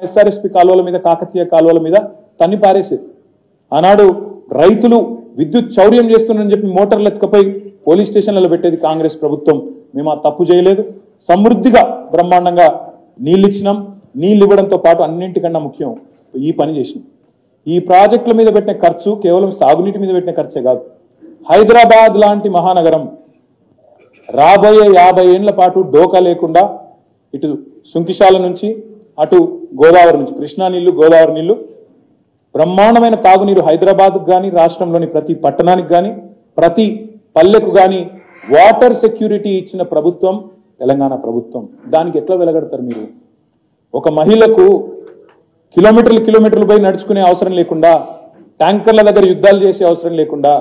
SRSP కాలువల మీద కాకతీయ కాలువల మీద తన్ని పారేసేది. ఆనాడు రైతులు విద్యుత్ చౌర్యం చేస్తున్నారని చెప్పి మోటార్లు ఎత్తుకపోయి పోలీస్ స్టేషన్లలో పెట్టేది కాంగ్రెస్ ప్రభుత్వం. మేము ఆ తప్పు చేయలేదు. సమృద్ధిగా బ్రహ్మాండంగా నీళ్ళు ఇచ్చినాం. నీళ్ళు ఇవ్వడంతో పాటు అన్నింటికన్నా ముఖ్యం ఈ పని చేసినాం. ఈ ప్రాజెక్టుల మీద పెట్టిన ఖర్చు కేవలం సాగునీటి మీద పెట్టిన ఖర్చే కాదు. హైదరాబాద్ లాంటి మహానగరం రాబోయే 50 ఏళ్ల పాటు డోకా లేకుండా ఇటు సుంకిశాల నుంచి అటు గోదావరి నుంచి కృష్ణా నీళ్లు గోదావరి నీళ్లు బ్రహ్మాండమైన తాగునీరు హైదరాబాద్కు కానీ రాష్ట్రంలోని ప్రతి పట్టణానికి కానీ ప్రతి పల్లెకు కానీ వాటర్ సెక్యూరిటీ ఇచ్చిన ప్రభుత్వం తెలంగాణ ప్రభుత్వం. దానికి ఎట్లా వెలగడతారు మీరు? ఒక మహిళకు కిలోమీటర్లు పోయి నడుచుకునే అవసరం లేకుండా, ట్యాంకర్ల దగ్గర యుద్ధాలు చేసే అవసరం లేకుండా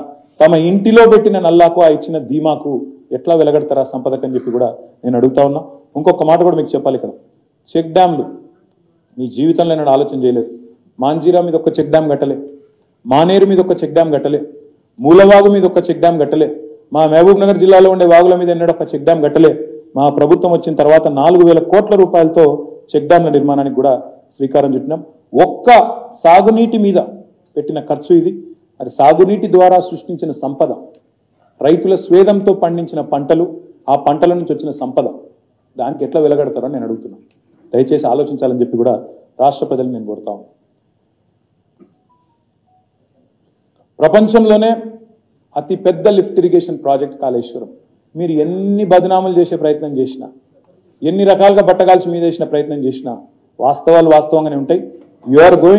తమ ఇంటిలో పెట్టిన నల్లాకు ఆ ఇచ్చిన ధీమాకు ఎట్లా వెలగడతారా సంపదకని చెప్పి కూడా నేను అడుగుతా ఉన్నా. ఇంకొక మాట కూడా మీకు చెప్పాలి. ఇక్కడ చెక్ డ్యాంలు మీ జీవితంలో నేను ఆలోచన చేయలేదు. మాంజీరా మీద ఒక చెక్ డ్యామ్ కట్టలే, మానేరు మీద ఒక చెక్ డ్యామ్ కట్టలే, మూలవాగు మీద ఒక చెక్ డ్యామ్ కట్టలే, మా మహబూబ్ నగర్ జిల్లాలో ఉండే వాగుల మీద ఎన్నడూ ఒక చెక్ డ్యామ్ కట్టలే. మా ప్రభుత్వం వచ్చిన తర్వాత 4,000 కోట్ల రూపాయలతో చెక్ డ్యాంల నిర్మాణానికి కూడా శ్రీకారం చుట్టినాం. ఒక్క సాగునీటి మీద పెట్టిన ఖర్చు ఇది. అది సాగునీటి ద్వారా సృష్టించిన సంపద, రైతుల స్వేదంతో పండించిన పంటలు, ఆ పంటల నుంచి వచ్చిన సంపద, దానికి ఎట్లా వెలగడతారో నేను అడుగుతున్నాను. దయచేసి ఆలోచించాలని చెప్పి కూడా రాష్ట్ర ప్రజలను నేను కోరుతాను. ప్రపంచంలోనే అతి పెద్ద లిఫ్ట్ ఇరిగేషన్ ప్రాజెక్ట్ కాళేశ్వరం. మీరు ఎన్ని బదనాములు చేసే ప్రయత్నం చేసినా, ఎన్ని రకాలుగా బట్టగాల్చి మీద వేసిన ప్రయత్నం చేసినా వాస్తవాలు వాస్తవంగానే ఉంటాయి. You are going